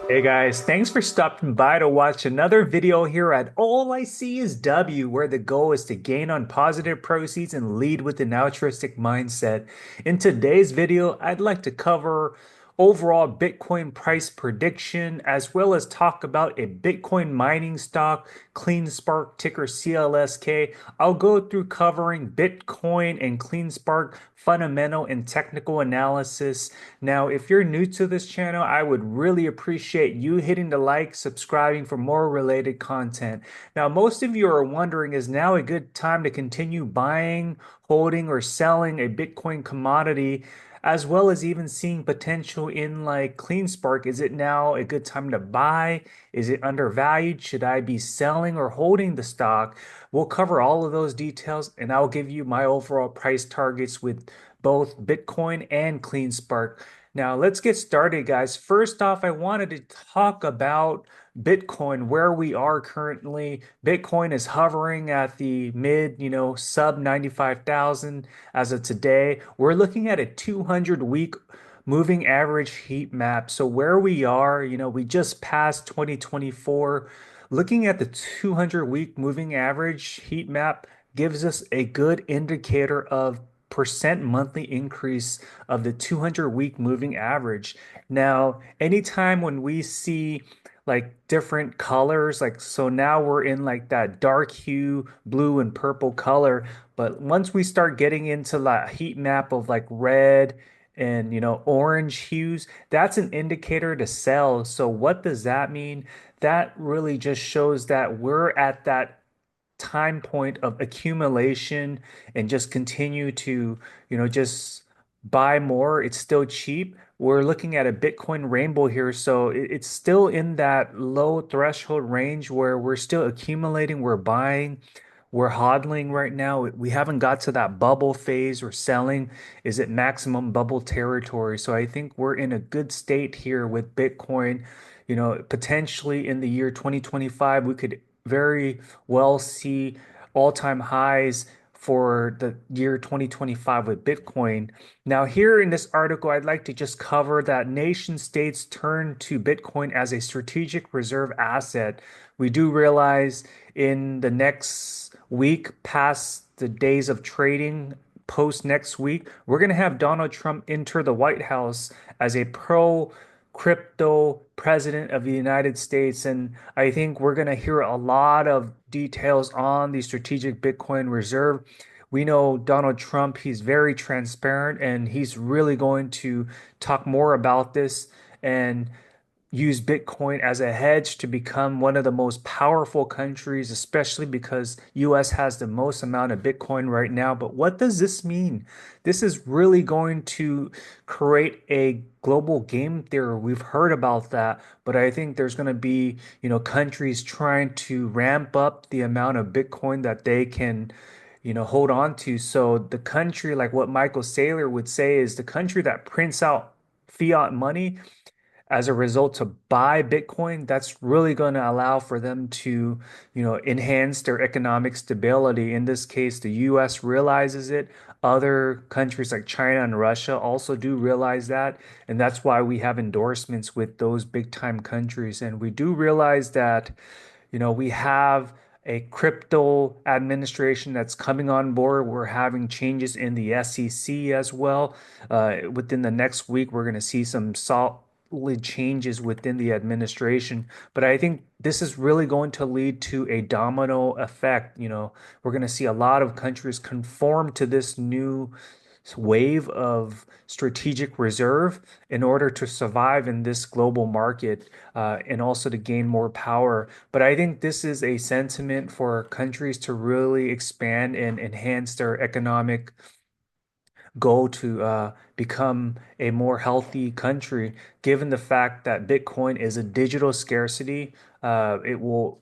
Hey guys, thanks for stopping by to watch another video here at All I See Is W, where the goal is to gain on positive proceeds and lead with an altruistic mindset. In today's video, I'd like to cover overall Bitcoin price prediction, as well as talk about a Bitcoin mining stock, CleanSpark ticker CLSK. I'll go through covering Bitcoin and CleanSpark fundamental and technical analysis. Now, if you're new to this channel, I would really appreciate you hitting the like, subscribing for more related content. Now, most of you are wondering, is now a good time to continue buying, holding, or selling a Bitcoin commodity, as well as even seeing potential in like CleanSpark? Is it now a good time to buy? Is it undervalued? Should I be selling or holding the stock? We'll cover all of those details and I'll give you my overall price targets with both Bitcoin and CleanSpark. Now, let's get started, guys. First off, I wanted to talk about Bitcoin, where we are currently. Bitcoin is hovering at the mid, sub 95,000 as of today. We're looking at a 200-week moving average heat map. So where we are, we just passed 2024. Looking at the 200-week moving average heat map gives us a good indicator of percent monthly increase of the 200-week moving average. Now, anytime when we see like different colors, like so now we're in like that dark hue, blue and purple color, but once we start getting into that heat map of like red and orange hues, that's an indicator to sell. So what does that mean? That really just shows that we're at that time point of accumulation and just continue to, just buy more. It's still cheap. We're looking at a Bitcoin rainbow here, so it's still in that low threshold range where we're still accumulating, we're buying, we're hodling right now. We haven't got to that bubble phase or selling is at maximum bubble territory. So I think we're in a good state here with Bitcoin. Potentially in the year 2025, we could very well see all-time highs for the year 2025 with Bitcoin. Now, here in this article, I'd like to just cover that nation states turn to Bitcoin as a strategic reserve asset. We do realize in the next week, past the days of trading, post next week, we're going to have Donald Trump enter the White House as a pro crypto president of the United States. And I think we're going to hear a lot of details on the strategic Bitcoin reserve. We know Donald Trump, he's very transparent and he's really going to talk more about this and use Bitcoin as a hedge to become one of the most powerful countries, especially because US has the most amount of Bitcoin right now. But what does this mean? This is really going to create a global game theory. We've heard about that, but I think there's going to be, countries trying to ramp up the amount of Bitcoin that they can, hold on to. So the country, like what Michael Saylor would say, is the country that prints out fiat money as a result to buy Bitcoin, that's really going to allow for them to, enhance their economic stability. In this case, the US realizes it. Other countries like China and Russia also do realize that. And that's why we have endorsements with those big time countries. And we do realize that, we have a crypto administration that's coming on board. We're having changes in the SEC as well. Within the next week, we're going to see some solid changes within the administration. But I think this is really going to lead to a domino effect. We're going to see a lot of countries conform to this new wave of strategic reserve in order to survive in this global market and also to gain more power. But I think this is a sentiment for countries to really expand and enhance their economic goal to become a more healthy country, given the fact that Bitcoin is a digital scarcity. It will,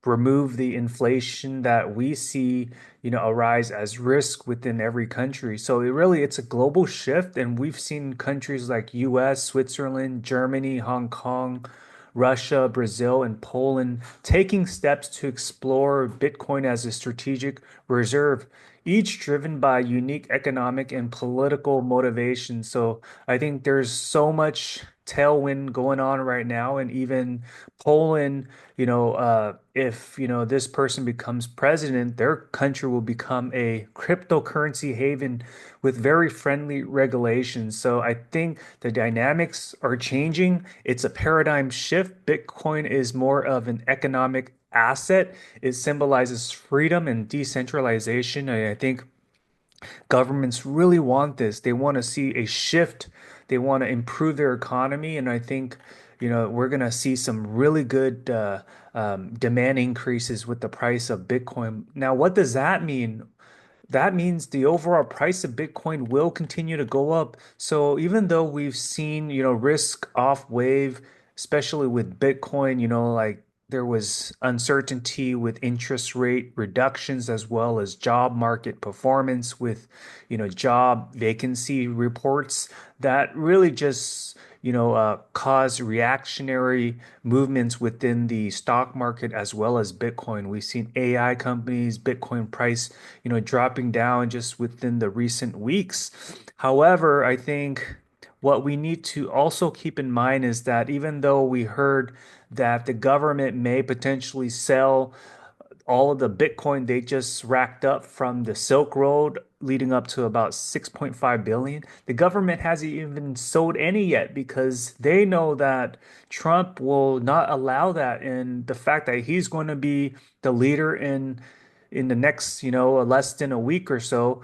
remove the inflation that we see, arise as risk within every country. So it's a global shift, and we've seen countries like US, Switzerland, Germany, Hong Kong, Russia, Brazil, and Poland taking steps to explore Bitcoin as a strategic reserve. each driven by unique economic and political motivation. So I think there's so much tailwind going on right now, and even Poland, if this person becomes president, their country will become a cryptocurrency haven with very friendly regulations. So I think the dynamics are changing. It's a paradigm shift. Bitcoin is more of an economic asset. It symbolizes freedom and decentralization. And I think governments really want this. They want to see a shift. They want to improve their economy. And I think, we're going to see some really good demand increases with the price of Bitcoin. Now, what does that mean? That means the overall price of Bitcoin will continue to go up. So even though we've seen, risk off wave, especially with Bitcoin, like there was uncertainty with interest rate reductions as well as job market performance with, job vacancy reports that really just, cause reactionary movements within the stock market as well as Bitcoin. We've seen AI companies, Bitcoin price dropping down just within the recent weeks. However, I think what we need to also keep in mind is that even though we heard that the government may potentially sell all of the Bitcoin they just racked up from the Silk Road leading up to about 6.5 billion. The government hasn't even sold any yet because they know that Trump will not allow that. And the fact that he's going to be the leader in the next, less than a week or so,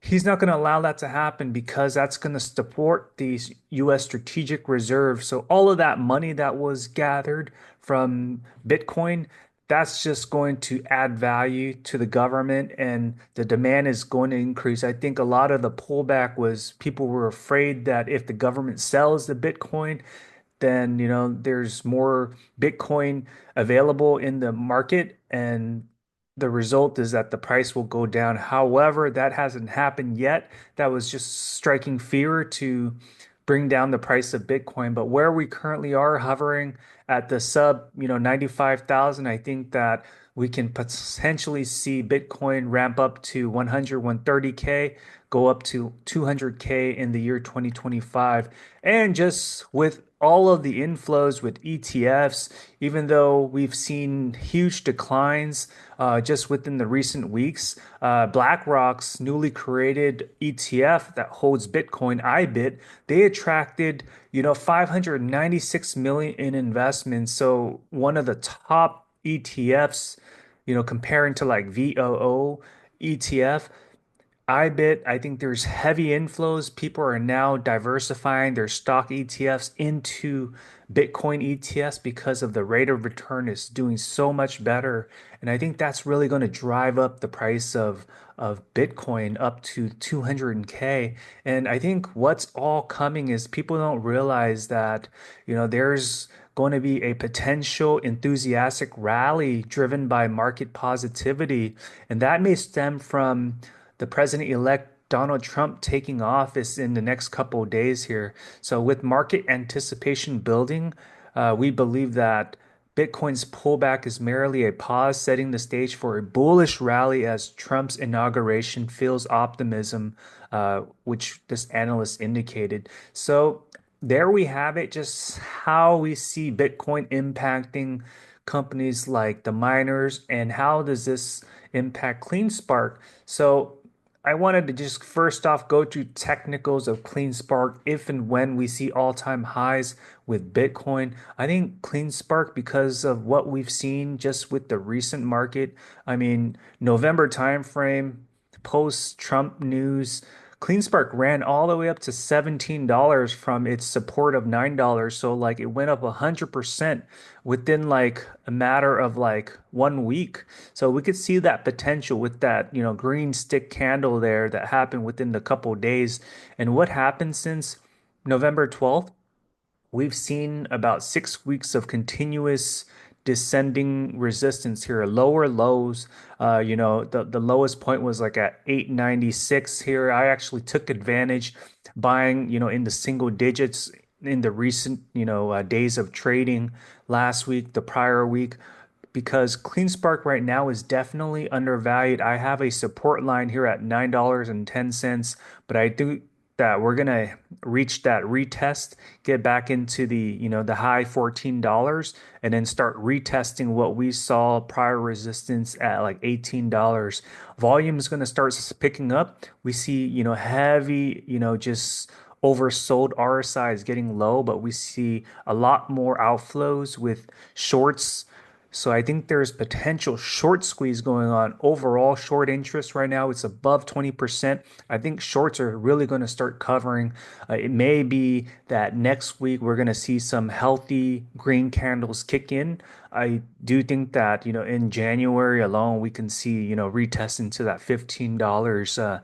he's not going to allow that to happen because that's going to support these U.S. strategic reserves. So all of that money that was gathered from Bitcoin, that's just going to add value to the government and the demand is going to increase. I think a lot of the pullback was people were afraid that if the government sells the Bitcoin, then there's more Bitcoin available in the market, and the result is that the price will go down. However, that hasn't happened yet. That was just striking fear to bring down the price of Bitcoin. But where we currently are hovering at the sub, 95,000, I think that we can potentially see Bitcoin ramp up to 100, 130K, go up to 200K in the year 2025. And just with all of the inflows with ETFs, even though we've seen huge declines just within the recent weeks, BlackRock's newly created ETF that holds Bitcoin, IBIT, they attracted, 596 million in investments. So one of the top ETFs, comparing to like VOO ETF. I think there's heavy inflows. People are now diversifying their stock ETFs into Bitcoin ETFs because of the rate of return is doing so much better. And I think that's really going to drive up the price of Bitcoin up to 200K. And I think what's all coming is people don't realize that, there's going to be a potential enthusiastic rally driven by market positivity. And that may stem from the president-elect Donald Trump taking office in the next couple of days here. So, with market anticipation building, we believe that Bitcoin's pullback is merely a pause, setting the stage for a bullish rally as Trump's inauguration fuels optimism, which this analyst indicated. So, there we have it, just how we see Bitcoin impacting companies like the miners and how does this impact CleanSpark. So I wanted to just first off go through technicals of CleanSpark if and when we see all-time highs with Bitcoin. I think CleanSpark, because of what we've seen just with the recent market, I mean, November timeframe, post-Trump news, CleanSpark ran all the way up to $17 from its support of $9. So like it went up 100% within like a matter of like 1 week. So we could see that potential with that, green stick candle there that happened within the couple of days. And what happened since November 12th? We've seen about 6 weeks of continuous descending resistance here, lower lows. The lowest point was like at 896 here. I actually took advantage buying, in the single digits in the recent, days of trading last week, the prior week. because CleanSpark right now is definitely undervalued. I have a support line here at $9.10, but I do that we're gonna reach that retest, get back into the high $14 and then start retesting what we saw prior resistance at like $18. Volume is gonna start picking up. We see, heavy, just oversold RSI is getting low, but we see a lot more outflows with shorts. So I think there's potential short squeeze going on. Overall, short interest right now, it's above 20%. I think shorts are really going to start covering. It may be that next week we're going to see some healthy green candles kick in. I do think that, in January alone, we can see, retest into that $15.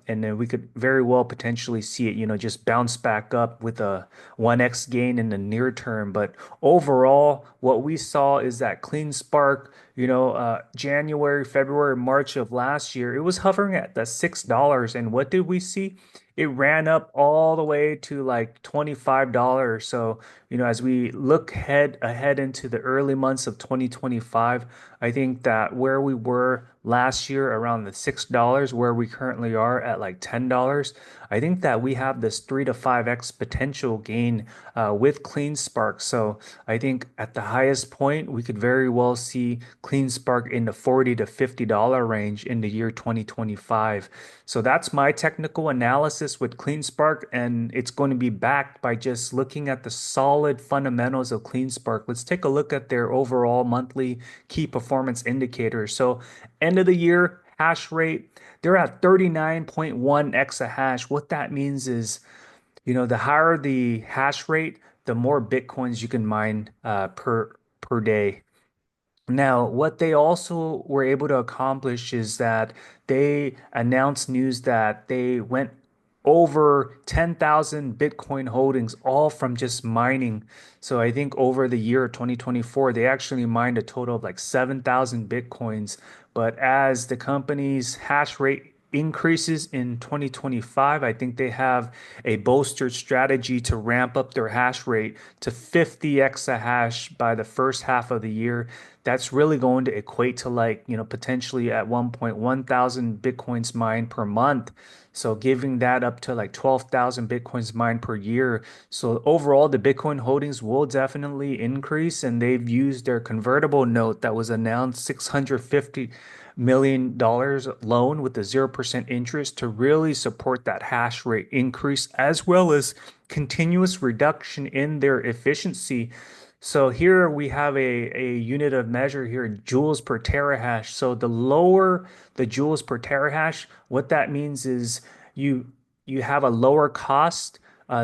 And then we could very well potentially see it, just bounce back up with a 1x gain in the near term. But overall, what we saw is that CleanSpark, January, February, March of last year, it was hovering at the $6. And what did we see? It ran up all the way to like $25. So, as we look ahead into the early months of 2025, I think that where we were last year around the $6, where we currently are at like $10, I think that we have this 3 to 5x potential gain with CleanSpark. So I think at the highest point, we could very well see CleanSpark in the $40 to $50 range in the year 2025. So that's my technical analysis with CleanSpark, and it's going to be backed by just looking at the solid fundamentals of CleanSpark. Let's take a look at their overall monthly key performance indicators. So end of the year hash rate, they're at 39.1 exahash. What that means is, the higher the hash rate, the more Bitcoins you can mine per day. Now, what they also were able to accomplish is that they announced news that they went over 10,000 Bitcoin holdings, all from just mining. So I think over the year 2024, they actually mined a total of like 7,000 Bitcoins. But as the company's hash rate increases in 2025, I think they have a bolstered strategy to ramp up their hash rate to 50 exahash by the first half of the year. That's really going to equate to like, potentially at 1.1 thousand Bitcoins mined per month. So giving that up to like 12,000 Bitcoins mined per year. So overall, the Bitcoin holdings will definitely increase, and they've used their convertible note that was announced $650 million loan with a 0% interest to really support that hash rate increase, as well as continuous reduction in their efficiency. So here we have a unit of measure here, joules per terahash. So the lower the joules per terahash, what that means is you you have a lower cost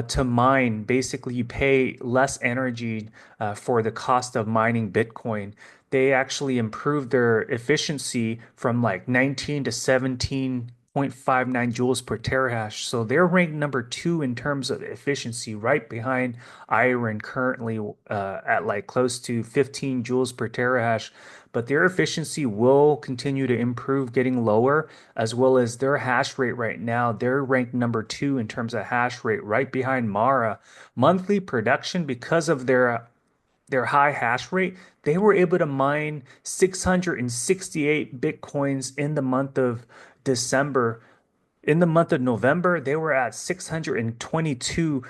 to mine. Basically, you pay less energy for the cost of mining Bitcoin. They actually improved their efficiency from like 19 to 17.59 joules per terahash. So they're ranked number two in terms of efficiency, right behind iron currently at like close to 15 joules per terahash. But their efficiency will continue to improve, getting lower, as well as their hash rate right now. They're ranked number two in terms of hash rate, right behind Mara. Monthly production, because of their high hash rate, they were able to mine 668 Bitcoins in the month of December. In the month of November, they were at 622.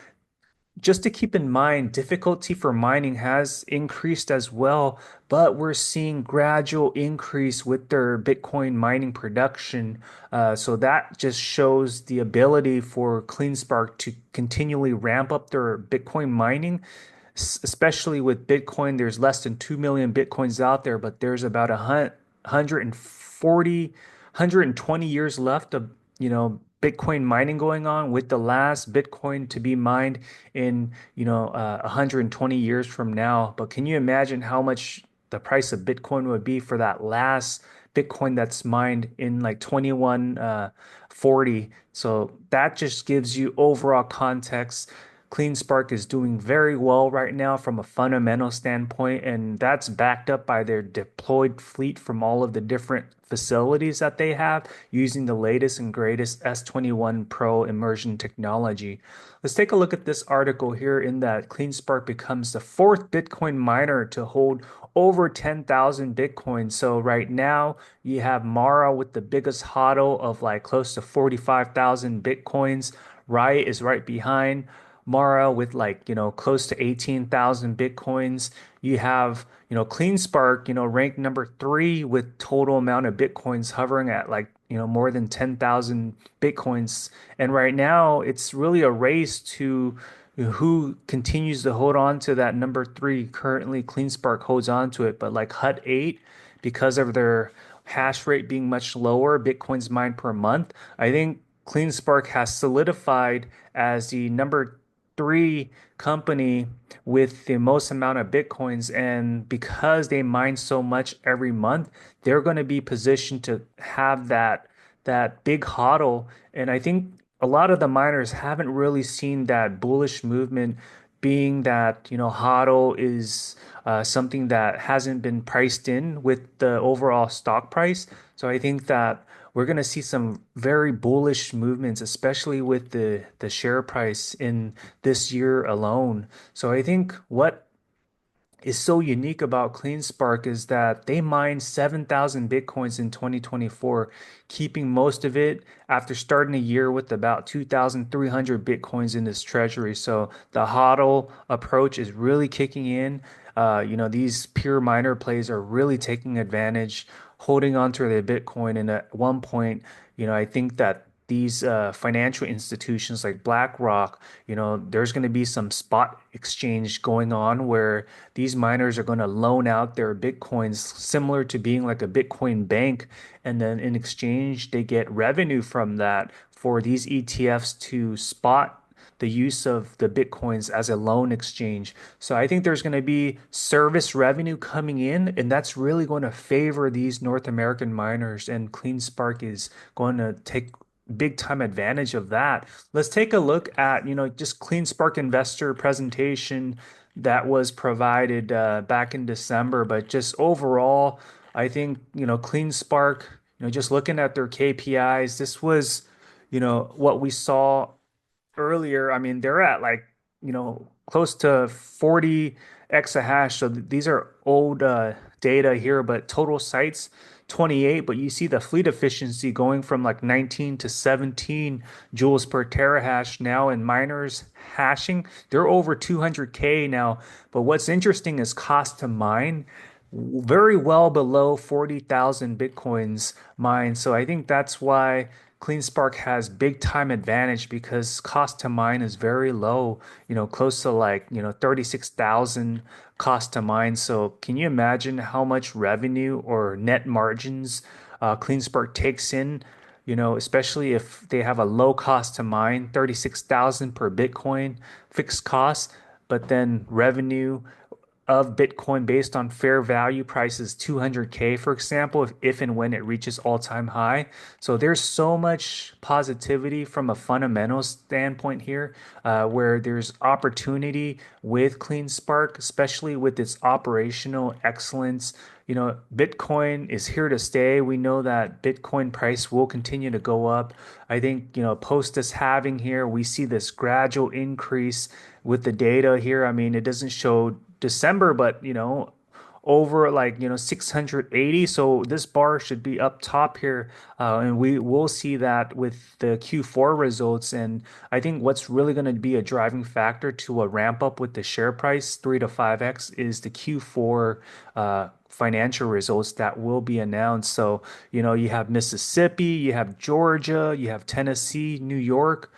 Just to keep in mind, difficulty for mining has increased as well, but we're seeing gradual increase with their Bitcoin mining production. So that just shows the ability for CleanSpark to continually ramp up their Bitcoin mining, especially with Bitcoin. There's less than 2 million Bitcoins out there, but there's about 120 years left of, Bitcoin mining going on, with the last Bitcoin to be mined in, 120 years from now. But can you imagine how much the price of Bitcoin would be for that last Bitcoin that's mined in like 2140? So that just gives you overall context. CleanSpark is doing very well right now from a fundamental standpoint, and that's backed up by their deployed fleet from all of the different facilities that they have using the latest and greatest S21 Pro immersion technology. Let's take a look at this article here in that CleanSpark becomes the fourth Bitcoin miner to hold over 10,000 Bitcoin. So right now you have Mara with the biggest hodl of like close to 45,000 Bitcoins. Riot is right behind Mara with like, close to 18,000 Bitcoins. You have, CleanSpark, ranked number three with total amount of Bitcoins hovering at like, more than 10,000 Bitcoins. And right now it's really a race to who continues to hold on to that number three. Currently, CleanSpark holds on to it, but like Hut 8, because of their hash rate being much lower, Bitcoins mined per month, I think CleanSpark has solidified as the number three company with the most amount of Bitcoins. And because they mine so much every month, they're going to be positioned to have that big hodl. And I think a lot of the miners haven't really seen that bullish movement, being that, HODL is something that hasn't been priced in with the overall stock price. So I think that we're going to see some very bullish movements, especially with the share price in this year alone. So I think what is so unique about CleanSpark is that they mined 7,000 Bitcoins in 2024, keeping most of it after starting a year with about 2,300 Bitcoins in this treasury. So the HODL approach is really kicking in. These pure miner plays are really taking advantage, holding onto their Bitcoin. And at one point, I think that these financial institutions like BlackRock, there's going to be some spot exchange going on where these miners are going to loan out their Bitcoins similar to being like a Bitcoin bank. And then in exchange, they get revenue from that for these ETFs to spot the use of the Bitcoins as a loan exchange. So I think there's going to be service revenue coming in, and that's really going to favor these North American miners. And CleanSpark is going to take big time advantage of that. Let's take a look at, just CleanSpark investor presentation that was provided back in December. But just overall, I think, CleanSpark, just looking at their KPIs, this was, what we saw earlier. I mean, they're at like, close to 40 exahash. So these are old data here, but total sites 28. But you see the fleet efficiency going from like 19 to 17 joules per terahash now, and miners hashing, they're over 200K now. But what's interesting is cost to mine very well below 40,000 Bitcoins mined. So I think that's why CleanSpark has big time advantage because cost to mine is very low, close to like, 36,000 cost to mine. So can you imagine how much revenue or net margins CleanSpark takes in, especially if they have a low cost to mine, 36,000 per Bitcoin fixed cost, but then revenue of Bitcoin based on fair value prices 200K, for example, if and when it reaches all-time high. So there's so much positivity from a fundamental standpoint here, where there's opportunity with CleanSpark, especially with its operational excellence. Bitcoin is here to stay. We know that Bitcoin price will continue to go up. I think, post this halving here, we see this gradual increase with the data here. I mean, it doesn't show December, but over like 680. So this bar should be up top here, and we will see that with the Q4 results. And I think what's really going to be a driving factor to a ramp up with the share price 3 to 5x is the Q4 financial results that will be announced. So you have Mississippi, you have Georgia, you have Tennessee, New York,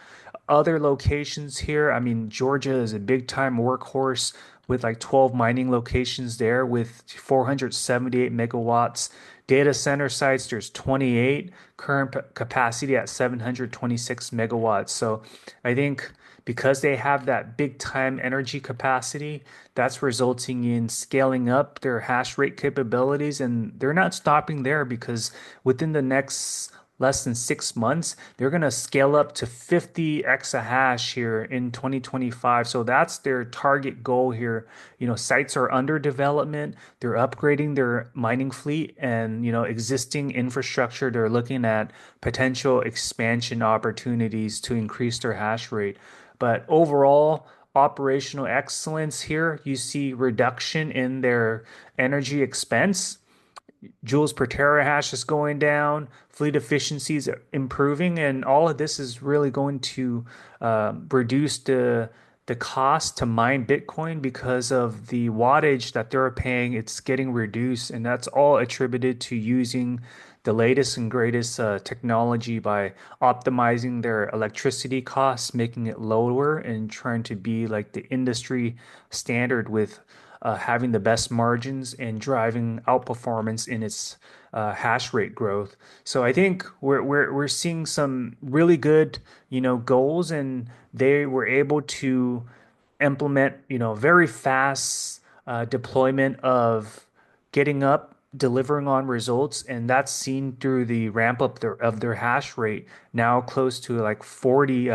other locations here. I mean, Georgia is a big time workhorse with like 12 mining locations there with 478 megawatts. Data center sites, there's 28, current capacity at 726 megawatts. So I think because they have that big time energy capacity, that's resulting in scaling up their hash rate capabilities. And they're not stopping there because within the next less than 6 months, they're going to scale up to 50 exahash here in 2025. So that's their target goal here. Sites are under development. They're upgrading their mining fleet and, existing infrastructure. They're looking at potential expansion opportunities to increase their hash rate. But overall, operational excellence here, you see reduction in their energy expense. Joules per terahash is going down, fleet efficiency is improving, and all of this is really going to reduce the cost to mine Bitcoin because of the wattage that they're paying. It's getting reduced, and that's all attributed to using the latest and greatest technology by optimizing their electricity costs, making it lower, and trying to be like the industry standard with having the best margins and driving outperformance in its hash rate growth. So I think we're seeing some really good, goals, and they were able to implement, very fast deployment of getting up, delivering on results, and that's seen through the ramp up of their hash rate, now close to like 40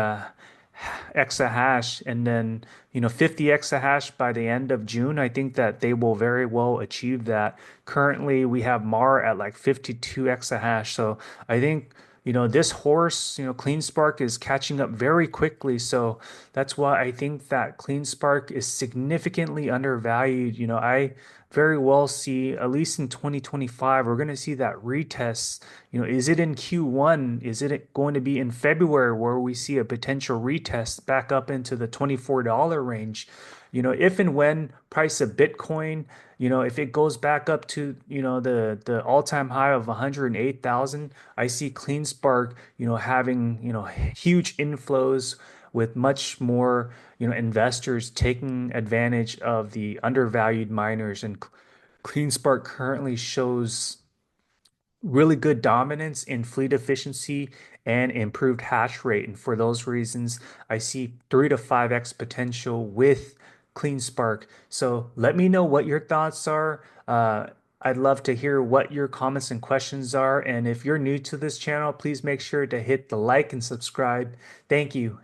exahash, and then 50 exahash by the end of June. I think that they will very well achieve that. Currently, we have Mar at like 52 exahash, so I think this horse, CleanSpark is catching up very quickly. So that's why I think that CleanSpark is significantly undervalued. I very well see, at least in 2025, we're going to see that retest. Is it in Q1? Is it going to be in February where we see a potential retest back up into the $24 range? If and when price of Bitcoin, if it goes back up to, the all-time high of 108,000, I see CleanSpark, having, huge inflows with much more, investors taking advantage of the undervalued miners. And CleanSpark currently shows really good dominance in fleet efficiency and improved hash rate. And for those reasons, I see 3 to 5x potential with CleanSpark. So let me know what your thoughts are. I'd love to hear what your comments and questions are. And if you're new to this channel, please make sure to hit the like and subscribe. Thank you.